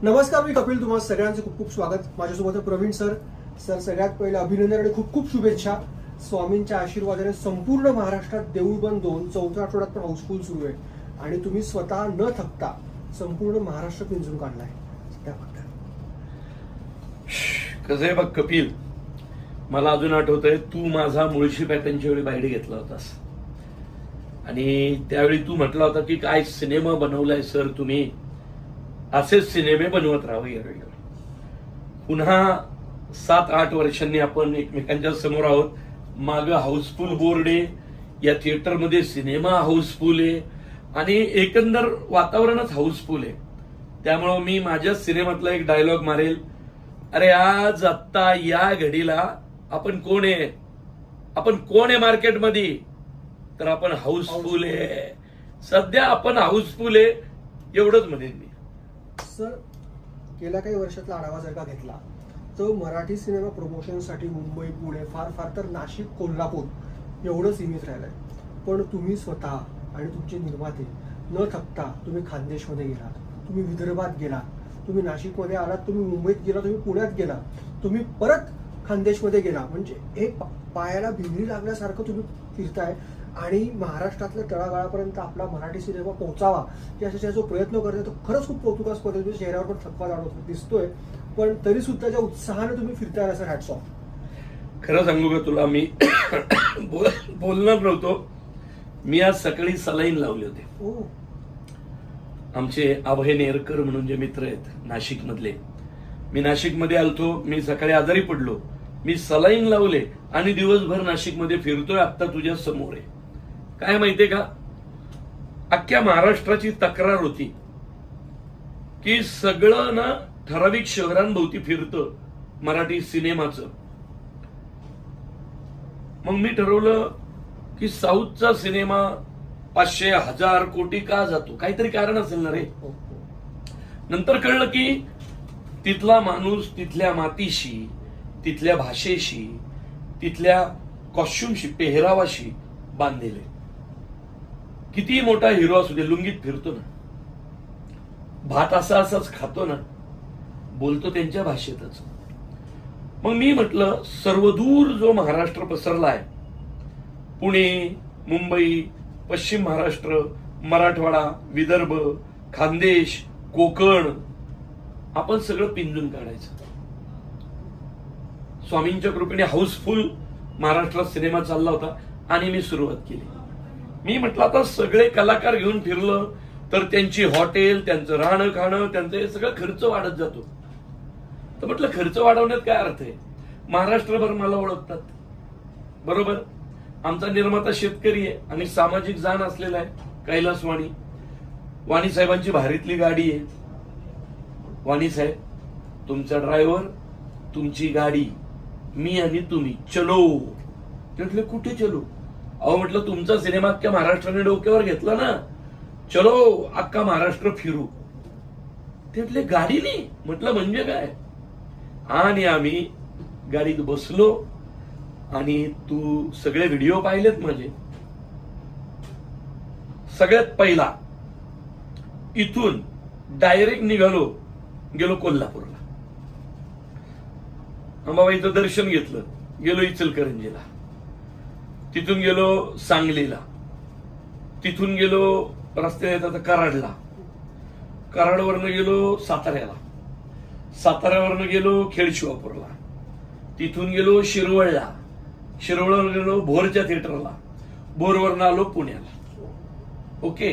नमस्कार, मी कपिल. तुम्हाला सगळ्यांचं खूप खूप स्वागत. माझ्यासोबत प्रवीण सर. सगळ्यात पहिले अभिनंदन आणि खूप खूप शुभेच्छा. स्वामींच्या आशीर्वादाने संपूर्ण महाराष्ट्रात देऊळ बंद 2 चौथ्या आठवड्यात पण हाऊसफुल सुरू आहे आणि तुम्ही स्वतः न थकता संपूर्ण महाराष्ट्र पिंजून काढलाय. त्याबद्दल कसं आहे बघ कपिल, मला अजून आठवतंय तू माझा मुळशी पॅटर्नच्या वेळी बाहेर घेतला होतास आणि त्यावेळी तू म्हटला होता की काय सिनेमा बनवलाय सर तुम्ही, असेच सिनेमे बनवत राहावे. यावेळी पुन्हा 7-8 वर्षांनी आपण एकमेकांच्या समोर आहोत. माग हाऊसफुल बोर्ड आहे, या थिएटरमध्ये सिनेमा हाऊसफुल आहे आणि एकंदर वातावरणच हाऊसफुल आहे. त्यामुळं मी माझ्या सिनेमातला एक डायलॉग मारेल, अरे आज आत्ता या घडीला आपण कोण आहे, आपण कोण आहे मार्केटमध्ये, तर आपण हाऊसफुल आहे. सध्या आपण हाऊसफुल आहे एवढंच म्हणेन मी. सर, गेल्या काही वर्षातला आढावा जर का घेतला तर मराठी सिनेमा प्रमोशनसाठी मुंबई, पुणे, फार फार तर नाशिक, कोल्हापूर एवढं सीमित राहिलंय. पण तुम्ही स्वतः आणि तुमचे निर्माते न थकता तुम्ही खानदेशमध्ये गेलात, तुम्ही विदर्भात गेलात, तुम्ही नाशिकमध्ये आलात, तुम्ही मुंबईत गेला, तुम्ही पुण्यात गेला, तुम्ही परत खानदेशमध्ये गेला. म्हणजे एक पायाला भिंगरी लागल्यासारखं तुम्ही फिरताय आणि महाराष्ट्रातल्या तळागाळापर्यंत आपला मराठी सिनेमा पोहोचावा यासाठी जो प्रयत्न करतोय तो खरंच खूप कौतुकास्पद आहे. चेहऱ्यावर पण थकवा जाणवतो दिसतोय, पण तरी सुद्धा ज्या उत्साहाने तुम्ही फिरताय सर, हॅट्स ऑफ. खरं सांगू का तुला, मी बोलणार नव्हतो. मी आज सकाळी सलाईन लावले होते. आमचे अभय नेरकर म्हणून जे मित्र आहेत नाशिक मधले, मी नाशिकमध्ये आलतो, मी सकाळी आजारी पडलो, मी सलाईन लावले आणि दिवसभर नाशिकमध्ये फिरतोय. आता तुझ्या समोर आहे. काय माहितीये का, अख्ख्या महाराष्ट्राची तक्रार होती की सगळं ना ठराविक शहरांभोवती फिरतं मराठी सिनेमाचं. मग मी ठरवलं की साऊथचा सिनेमा 500-1000 कोटी का जातो, काहीतरी कारण असेल ना रे. नंतर कळलं की तिथला माणूस तिथल्या मातीशी, तिथल्या भाषेशी, तिथल्या कॉस्ट्युमशी, पेहरावाशी बांधलेले. किती मोठा हिरो असू दे, लुंगीत फिरतो ना, भात असाच खातो ना, बोलतो त्यांच्या भाषेतच. मग मी म्हटलं सर्वदूर जो महाराष्ट्र पसरला आहे, पुणे, मुंबई, पश्चिम महाराष्ट्र, मराठवाडा, विदर्भ, खानदेश, कोकण, आपण सगळं पिंजून काढायचं. स्वामींच्या कृपेने हाऊसफुल महाराष्ट्रात सिनेमा चालला होता आणि मी सुरुवात केली. मी म्हटलं आता सगळे कलाकार घेऊन फिरलं तर त्यांची हॉटेल, त्यांचं राहणं खाणं, त्यांचं हे सगळं खर्च वाढत जातो. तर म्हटलं खर्च वाढवण्यात काय अर्थ आहे, महाराष्ट्रभर मला ओळखतात. बरोबर, आमचा निर्माता शेतकरी आहे आणि सामाजिक जाण असलेला आहे. कैलास वाणी साहेबांची भारीतली गाडी आहे. वाणी साहेब, तुमचा ड्रायव्हर, तुमची गाडी, मी आणि तुम्ही, चलो. म्हटलं कुठे चलो? अहो म्हटलं तुमचा सिनेमा अख्ख्या महाराष्ट्राने डोक्यावर घेतला ना, चलो अख्खा महाराष्ट्र फिरू. ते म्हटले गाडीने? म्हटलं म्हणजे काय? आणि आम्ही गाडीत बसलो आणि तू सगळे व्हिडिओ पाहिलेत माझे. सगळ्यात पहिला इथून डायरेक्ट गेलो कोल्हापूरला. अंबाबाईचं दर्शन घेतलं, गेलो इचलकरंजीला, तिथून गेलो सांगलीला, तिथून गेलो रस्त्यात येतात कराडला, कराडवरनं गेलो साताऱ्याला, साताऱ्यावरनं गेलो खेडशिवापूरला, तिथून गेलो शिरवळला, शिरवळवर गेलो भोरच्या थिएटरला, भोरवरनं आलो पुण्याला. ओके,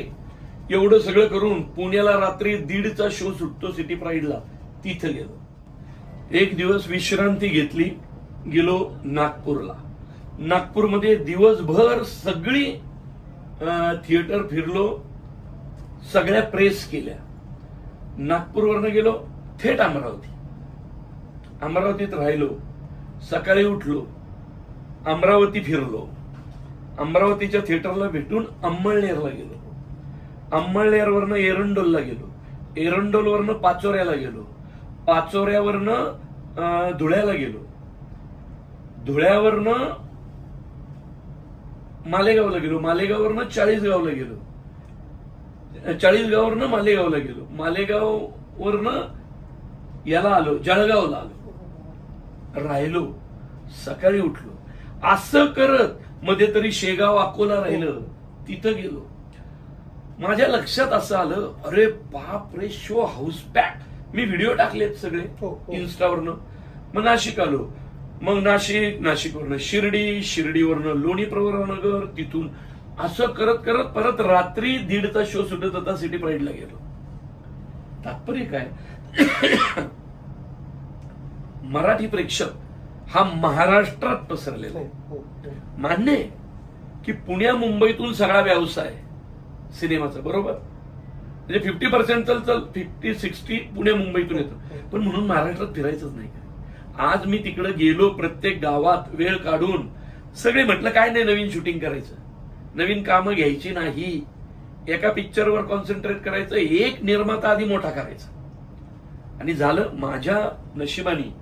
एवढं सगळं करून पुण्याला रात्री 1:30चा शो सुटतो सिटी प्राईडला, तिथं गेलो. एक दिवस विश्रांती घेतली, गेलो नागपूरला. नागपूरमध्ये दिवसभर सगळी थिएटर फिरलो, सगळ्या प्रेस केल्या. नागपूरवरनं गेलो थेट अमरावतीत राहिलो. सकाळी उठलो, अमरावती फिरलो, अमरावतीच्या थिएटरला भेटून अंमळनेरला गेलो, अंमळनेरवरनं एरंडोलला गेलो, एरंडोलवरनं पाचोऱ्याला गेलो, पाचोऱ्यावरनं धुळ्याला गेलो, धुळ्यावरनं मालेगावला गेलो, मालेगाववरनं चाळीसगावला गेलो, चाळीसगाववरनं मालेगावला गेलो, मालेगाववरनं याला आलो, जळगावला आलो, राहिलो, सकाळी उठलो, असं करत मध्ये तरी शेगाव अकोला राहिलं, तिथं गेलो. माझ्या लक्षात असं आलं, अरे बाप रे, शो हाऊस पॅक. मी व्हिडिओ टाकलेत सगळे इन्स्टावरनं. मग नाशिक आलो, मग नाशिकवरनं शिर्डी, शिर्डीवरनं लोणी प्रवरानगर, तिथून असं करत करत परत रात्री 1:30चा शो सुटत होता, सिटी प्राईडला गेलो. तात्पर्य काय, मराठी प्रेक्षक हा महाराष्ट्रात पसरलेला आहे. मान्य आहे की पुण्या मुंबईतून सगळा व्यवसाय सिनेमाचा, बरोबर, म्हणजे 50% चल 50-60 पुणे मुंबईतून येतो. पण म्हणून महाराष्ट्रात फिरायचंच नाही. आज मी तिकडे गेलो, प्रत्येक गावात वेळ काढून सगळे म्हटलं काय नाही, नवीन शूटिंग करायचं, नवीन कामं घ्यायची नाही, एका पिक्चरवर कॉन्सन्ट्रेट करायचं, एक निर्माता आधी मोठा करायचा. आणि झालं. माझ्या नशिबाने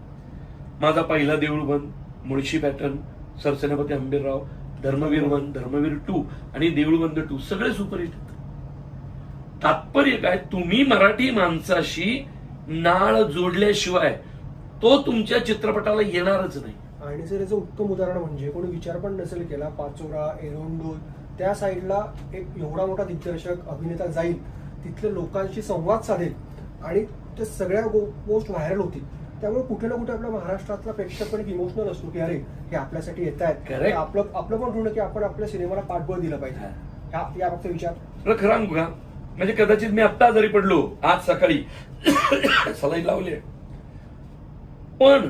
माझा पहिला देऊळबंद, मुळशी पॅटर्न, सरसेनापती हंबीरराव, धर्मवीर 1, धर्मवीर 2 आणि देऊळबंद 2 सगळे सुपरहिट. तात्पर्य काय, तुम्ही मराठी माणसाशी नाळ जोडल्याशिवाय तो तुमच्या चित्रपटाला येणारच नाही. आणि सर याचं उत्तम उदाहरण म्हणजे कोणी विचार पण नसेल केला, पाचोरा, एरोंडोल त्या साईडला एक एवढा मोठा दिग्दर्शक अभिनेता जाईल, तिथल्या लोकांशी संवाद साधेल आणि ते सगळ्या पोस्ट व्हायरल होतील. त्यामुळे कुठे ना कुठे आपल्या महाराष्ट्रातला प्रेक्षक पण एक इमोशनल असतो की अरे हे आपल्यासाठी येत आहेत, आपलं पण ऋण की आपण आपल्या सिनेमाला पाठबळ दिलं पाहिजे. या फक्त विचार खरं सांगू का, म्हणजे कदाचित मी आत्ता आजारी पडलो, आज सकाळी सलाईन लावली, पण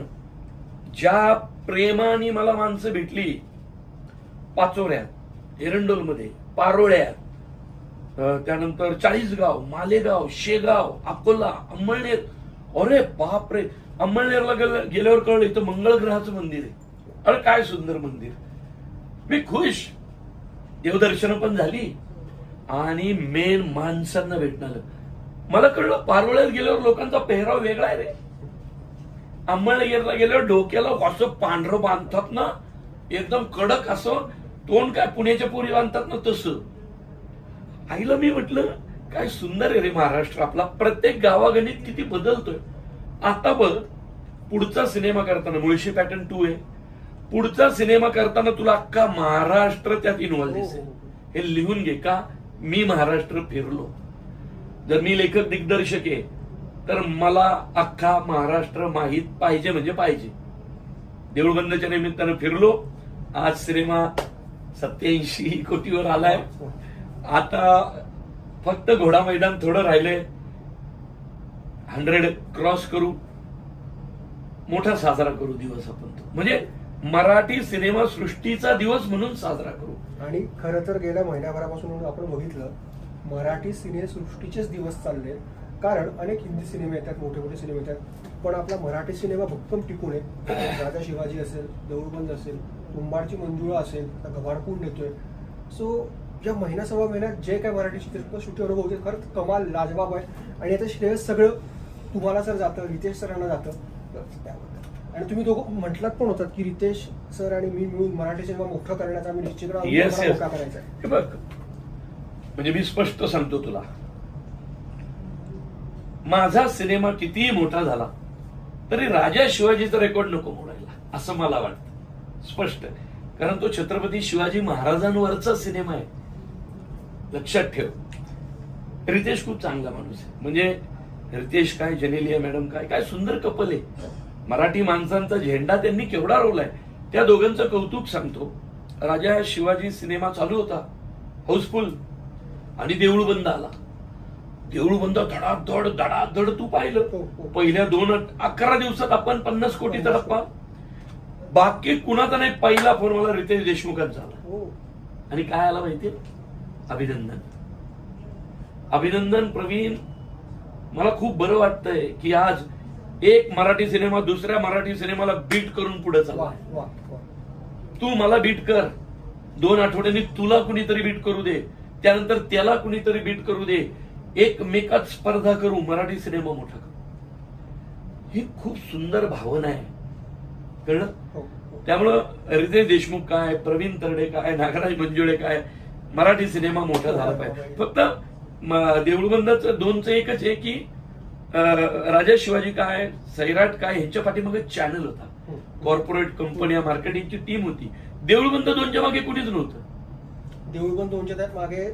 ज्या प्रेमाने मला माणसं भेटली पाचोऱ्यात, एरंडोलमध्ये, पारोळ्यात, त्यानंतर 40गाव, मालेगाव, शेगाव, अकोला, अंमळनेर, अरे बाप रे, अंमळनेरला गेल्यावर कळलं इथं मंगळ ग्रहाचं मंदिर आहे. अरे काय सुंदर मंदिर. मी खुश, देवदर्शन पण झाली आणि मेन माणसांना भेटणार. मला कळलं पारोळ्यात गेल्यावर लोकांचा पेहराव वेगळा आहे रे. अंमळनेरला गेल्यावर डोक्याला असं पांढरं बांधतात ना, एकदम कडक, असं तोंड काय पुण्याच्या पोरी बांधतात ना तसं. आईला मी म्हटलं काय सुंदर आहे रे महाराष्ट्र आपला, प्रत्येक गावागणित किती बदलतोय. आता बघ, पुढचा सिनेमा करताना, मुळशी पॅटर्न 2 आहे, पुढचा सिनेमा करताना तुला अख्खा महाराष्ट्र त्यात इन्व्हॉल्व दिसेल. हे लिहून घे, का मी महाराष्ट्र फिरलो. जर मी लेखक दिग्दर्शक आहे तर मला अख्खा महाराष्ट्र माहीत पाहिजे म्हणजे पाहिजे. देऊळबंदच्या निमित्तानं फिरलो. आज सिनेमा 87 कोटीवर आलाय. आता फक्त घोडा मैदान थोडं राहिलंय, 100 क्रॉस करू, मोठा साजरा करू दिवस आपण तो, म्हणजे मराठी सिनेमा सृष्टीचा दिवस म्हणून साजरा करू. आणि खरं तर गेल्या महिन्याभरापासून आपण बघितलं मराठी सिनेसृष्टीचेच दिवस चालले, कारण अनेक हिंदी सिनेमे येतात, मोठे मोठे सिनेमे येतात, पण आपला मराठी सिनेमा भक्कम टिकून आहे. राजा शिवाजी असेल, देऊळबंद असेल, तुंबाडची मंजुळा असेल, घबाडकून येतोय. सो या महिना सव्वा महिन्यात जे काय मराठी चित्रपट शूटिंग अनुभव होते खरंच कमाल, लाजवाब आहे. आणि याचं श्रेय सगळं तुम्हाला सर जातं, रितेश सरांना जातं. आणि तुम्ही दोघं म्हटलात पण होतात की रितेश सर आणि मी मिळून मराठी सिनेमा मोठा करण्याचा आम्ही निश्चित मोठा करायचा आहे. बघ, म्हणजे मी स्पष्ट सांगतो तुला, माझा सिनेमा कितीही मोठा झाला तरी राजा शिवाजीचा रेकॉर्ड नको मोडायला, असं मला वाटतं. स्पष्ट, कारण तो छत्रपती शिवाजी महाराजांवरचा सिनेमा आहे. लक्षात ठेव, रितेश खूप चांगला माणूस आहे. म्हणजे रितेश काय, जेनेलिया मॅडम काय, काय सुंदर कपल आहे. मराठी माणसांचा झेंडा त्यांनी केवढा रोवलाय, त्या दोघांचं कौतुक सांगतो. राजा शिवाजी सिनेमा चालू होता, हाऊसफुल, आणि देऊळबंद आला. देऊळबंद धडाधड तू पाहिलं. पहिल्या 11 दिवसात आपण 50 कोटीचा टप्पा, बाकी कुणाचा नाही. पहिला फोन मला रितेश देशमुखांचा आला. आणि काय आला माहितीये, अभिनंदन. अभिनंदन प्रवीण, मला खूप बरं वाटतंय की आज एक मराठी सिनेमा दुसऱ्या मराठी सिनेमाला बीट करून पुढे चालला. तू मला बीट कर, 2 आठवड्यांनी तुला कुणीतरी बीट करू दे, त्यानंतर त्याला कुणीतरी बीट करू दे, एकमेकात स्पर्धा करू, मराठी सिनेमा मोठा करू. ही खूप सुंदर भावना आहे, कळलं. त्यामुळं रितेश देशमुख काय, प्रवीण तरडे काय, नागराज मंजुळे काय, मराठी सिनेमा मोठा झाला पाहिजे. फक्त देऊळबंदाचं 2चं एकच आहे की राजा शिवाजी काय, सैराट काय, ह्यांच्या पाठीमागे चॅनल होता, कॉर्पोरेट कंपन्या, मार्केटिंगची टीम होती. देऊळबंद 2च्या मागे कुणीच नव्हतं. देऊळबंद 2च्या त्यात मागे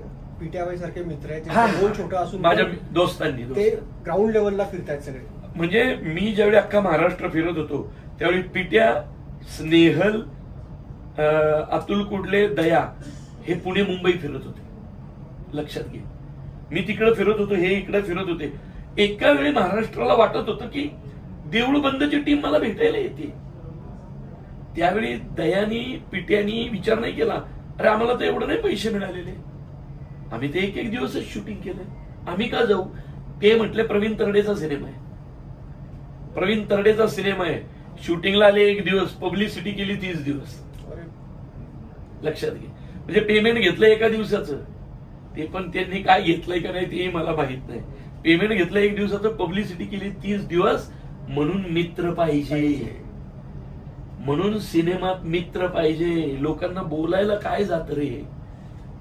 पिट्याबाई सारखे मित्र आहेत, हा, त्यांचं रोल छोटं असून माझ्या दोस्तांनी ते ग्राउंड लेवलला फिरतायत सगळे. म्हणजे मी ज्यावेळी अख्खा महाराष्ट्र फिरत होतो त्यावेळी पिट्या, स्नेहल, अतुल कुडले, दया हे पुणे मुंबई फिरत होते. लक्षात घे, मी तिकडे फिरत होतो, हे इकडे फिरत होते. एका वेळी महाराष्ट्राला वाटत होतं की देऊळबंदची टीम मला भेटायला येते. त्यावेळी दयानी, पिट्यानी विचार नाही केला, अरे आम्हाला तर एवढं नाही पैसे मिळालेले, आम्ही ते एक दिवसच शूटिंग केलंय, आम्ही का जाऊ. ते म्हटले प्रवीण तरडेचा सिनेमा आहे, प्रवीण तरडेचा सिनेमा आहे, शूटिंगला आले 1 दिवस, पब्लिसिटी केली 30 दिवस. लक्षात घे, म्हणजे पेमेंट घेतलं एका दिवसाचं, ते पण त्यांनी काय घेतलंय का नाही ते मला माहित नाही. पेमेंट घेतलं 1 दिवसाचं, पब्लिसिटी केली 30 दिवस. म्हणून मित्र पाहिजे, म्हणून सिनेमात मित्र पाहिजे. लोकांना बोलायला काय जात रे,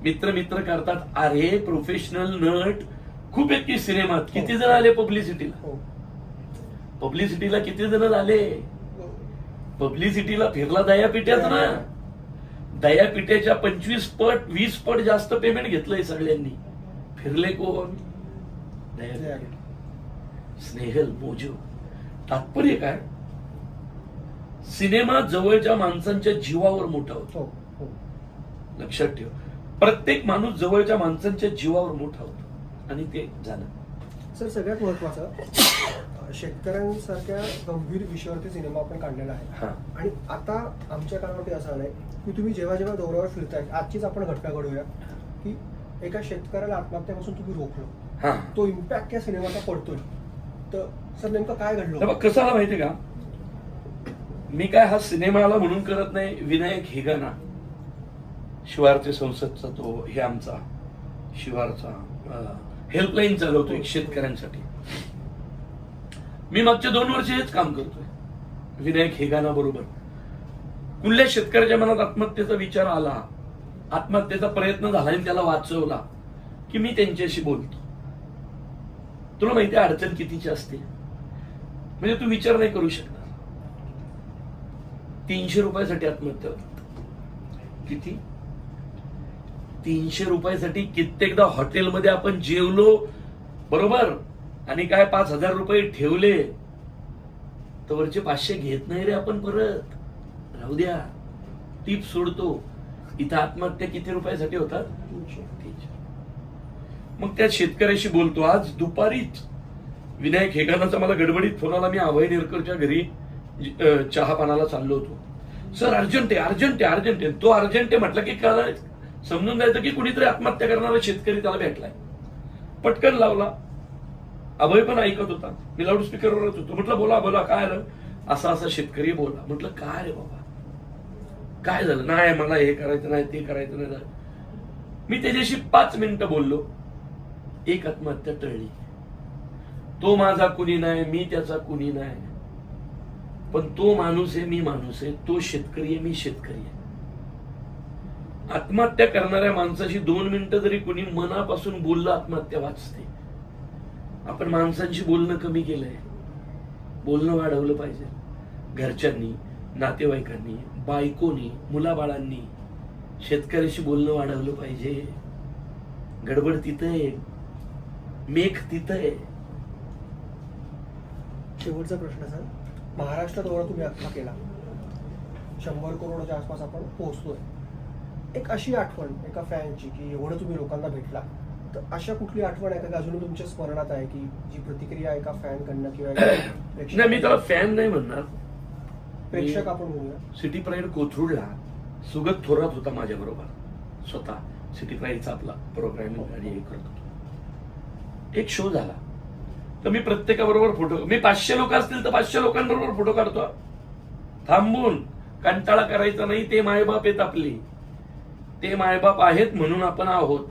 मित्र मित्र करतात. अरे प्रोफेशनल नट खूप आहेत की सिनेमात. किती जण आले पब्लिसिटीला, पब्लिसिटीला किती जण आले. पब्लिसिटीला फिरला दया पिट्याच ना. दया पिट्याच्या 25 पट 20 पट जास्त पेमेंट घेतलंय सगळ्यांनी. फिरले कोण, दया, स्नेहल, मोजो. तात्पर्य काय, सिनेमा जवळच्या माणसांच्या जीवावर मोठा होतो. लक्षात ठेव, प्रत्येक माणूस जवळच्या माणसांच्या जीवावर मोठा होतो, आणि ते झालं. सर सगळ्यात महत्वाचं, शेतकऱ्यांसारख्या गंभीर विषयावरती सिनेमा आपण काढलेला आहे. आणि आता आमच्या कानावरती असं आलंय की तुम्ही जेव्हा जेव्हा दौऱ्यावर फिरताय, आजचीच आपण घटना घडूया की एका शेतकऱ्याला आत्महत्यापासून तुम्ही रोखलं, तो इम्पॅक्ट या सिनेमाचा पडतोय. तर सर नेमकं काय घडलं. कसं आलं माहितीये का, मी काय हा सिनेमा आला म्हणून करत नाही. विनायक हेगाना, शिवारचे संसदचा तो हे आमचा शिवारचा हेल्पलाईन चालवतो एक शेतकऱ्यांसाठी. मी मागच्या 2 वर्ष हेच काम करतोय विनायक हेगाना बरोबर. कुठल्या शेतकऱ्याच्या मनात आत्महत्येचा विचार आला, आत्महत्येचा प्रयत्न झाला आणि त्याला वाचवला की मी त्यांच्याशी बोलतो. तुला माहिती आहे अडचण कितीची असते, म्हणजे तू विचार नाही करू शकणार. 300 रुपयासाठी आत्महत्या होतात. किती, 300 रुपयासाठी कित्येकदा हॉटेलमध्ये आपण जेवलो बरोबर, आणि काय 5,000 रुपये ठेवले तर वरचे 500 घेत नाही रे आपण परत, राहू द्या, टीप सोडतो. इथं आत्महत्या किती रुपयासाठी होतात, 300. मग त्या शेतकऱ्याशी बोलतो. आज दुपारीच विनायक हेगानाचा मला गडबडीत फोन आला. मी अभय नेरकरच्या घरी चहा पानाला चाललो होतो. सर अर्जंट आहे, अर्जंट आहे, अर्जंट आहे. तो अर्जंट आहे म्हटलं की काय समजून जायचं की कुणीतरी आत्महत्या करणारा शेतकरी त्याला भेटलाय. पटकन लावला. अभय पण ऐकत होता, मी लाऊडस्पीकरवरच होतो. म्हटलं बोला बोला, काय आलं. असा असा शेतकरी बोला. म्हटलं काय रे बाबा, काय झालं. नाही मला हे करायचं नाही, ते करायचं नाही. मी त्याच्याशी 5 मिनिटं बोललो. एक आत्महत्या टळली. तो माझा कुणी नाही, मी त्याचा कुणी नाही, पण तो माणूस आहे, मी माणूस आहे. तो शेतकरी आहे, मी शेतकरी आहे. आत्महत्या करणाऱ्या माणसाशी 2 मिनिटं जरी कुणी मनापासून बोललं, आत्महत्या वाचते. आपण माणसांशी बोलणं कमी केलंय, बोलणं वाढवलं पाहिजे. घरच्यांनी, नातेवाईकांनी, बायकोनी, मुलाबाळांनी शेतकऱ्याशी बोलणं वाढवलं पाहिजे. गडबड तिथं आहे, मेघ तिथं आहे. शेवटचा प्रश्न सर, महाराष्ट्र दौरा तुम्ही अख्खा केला, 100 करोडच्या आसपास आपण पोहोचतोय. एक अशी आठवण एका फॅनची की एवढं तुम्ही लोकांना भेटला, तर अशा कुठली आठवण आहे का अजून तुमच्या स्मरणात आहे की जी प्रतिक्रिया एका फॅन कडनं किंवा नाही, मी त्याला फॅन नाही म्हणणार, प्रेक्षक आपण म्हणूया. सिटी प्राईड कोथरूडला सुगत थोरात होता माझ्या बरोबर, स्वतः सिटी प्राईडचा आपला प्रोग्रामिंग आणि हे करत होतो. एक शो झाला तर मी प्रत्येकाबरोबर फोटो, मी 500 लोक असतील तर 500 लोकांबरोबर फोटो काढतो. थांबून कंटाळा करायचा नाही. ते मायबाप आहेत आपले, ते मायबाप आहेत म्हणून आपण आहोत.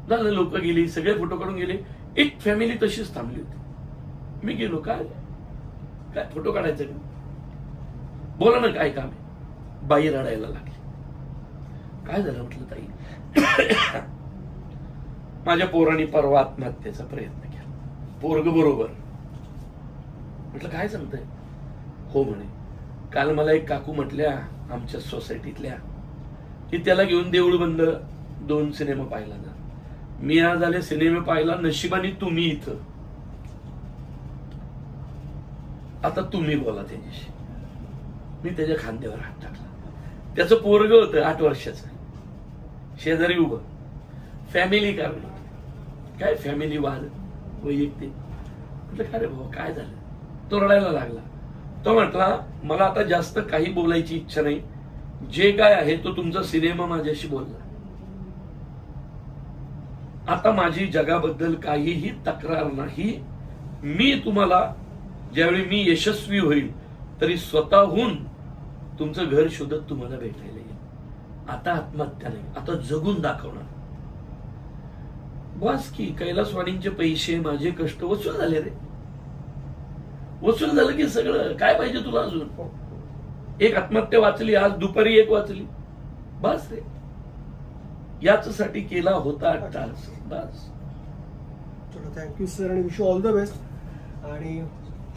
झालं, लोक गेली, सगळे फोटो काढून गेले. एक फॅमिली तशीच थांबली होती. मी गेलो, काय काय फोटो काढायचं का, बोला ना काय काम आहे. बाई रडायला लागली. काय झालं म्हटलं, ताई माझ्या पोरांनी परवा आत्महत्येचा प्रयत्न केला. पोरग बरोबर. म्हटलं काय सांगताय? हो म्हणे. काल मला एक काकू म्हटल्या आमच्या सोसायटीतल्या की त्याला घेऊन देऊळ बंद 2 सिनेमा पाहिला ना. मी आज आले सिनेमा पाहिला, नशिबाने तुम्ही इथं. आता तुम्ही बोला त्याच्याशी. मी त्याच्या खांद्यावर हात टाकला. त्याचं पोरग होतं 8 वर्षाचं, शेजारी उभं. फॅमिली कारण काय फॅमिली वाद वैयक्तिक. म्हटलं काय रे भाऊ काय झालं? तो रडायला लागला. तो म्हटला मला आता जास्त काही बोलायची इच्छा नाही, जे काय आहे तो तुमचा सिनेमा माझ्याशी बोलला. आता माझी जगाबद्दल काहीही तक्रार नाही. मी तुम्हाला ज्यावेळी मी यशस्वी होईल तरी स्वतःहून तुमचं घर शोधत तुम्हाला भेटायला येईल. आता आत्महत्या नाही, आता जगून दाखवणार. बस की कैलासवाणींचे पैसे माझे कष्ट वसूल झाले रे. वसूल झालं की सगळं काय पाहिजे तुला अजून? एक आत्महत्या वाचली, आज दुपारी एक वाचली, बस रे. याच्यासाठी केला होता अट्टास बस. चलो थँक्यू सर आणि विश ऑल द बेस्ट. आणि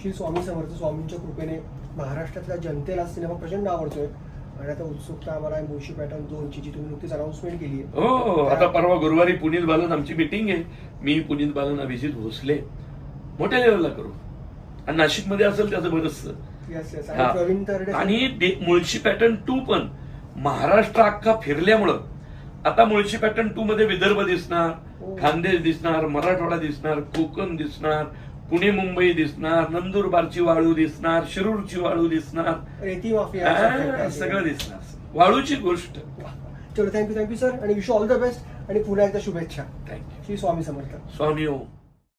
श्री स्वामी समर्थ स्वामींच्या कृपेने महाराष्ट्रातल्या जनतेला सिनेमा प्रचंड आवडतोय आणि आता उत्सुकता आम्हाला मुळशी पॅटर्न 2ची जी तुम्ही नुकतीच अनाउन्समेंट केली आहे. हो, आता परवा गुरुवारी पुनीत बालन आमची मीटिंग आहे. मी पुनीत बालन, अभिजित भोसले मोठ्या लेवलला करू. आणि नाशिकमध्ये असेल त्याचं बरंचसं. Yes yes. हा. आणि प्रवीण तरडे आणि मुळशी पॅटर्न 2 पण महाराष्ट्र अख्खा फिरल्यामुळं आता मुळशी पॅटर्न 2 मध्ये विदर्भ दिसणार, खानदेश दिसणार, मराठवाडा दिसणार, कोकण दिसणार, पुणे मुंबई दिसणार, नंदुरबारची वाळू दिसणार, शिरूरची वाळू दिसणार, रेती माफिया सगळं दिसणार. वाळूची गोष्ट. चलो थँक्यू सर आणि विश ऑल द बेस्ट आणि पुन्हा एकदा शुभेच्छा. थँक्यू. श्री स्वामी समर्थ. स्वामी ओम.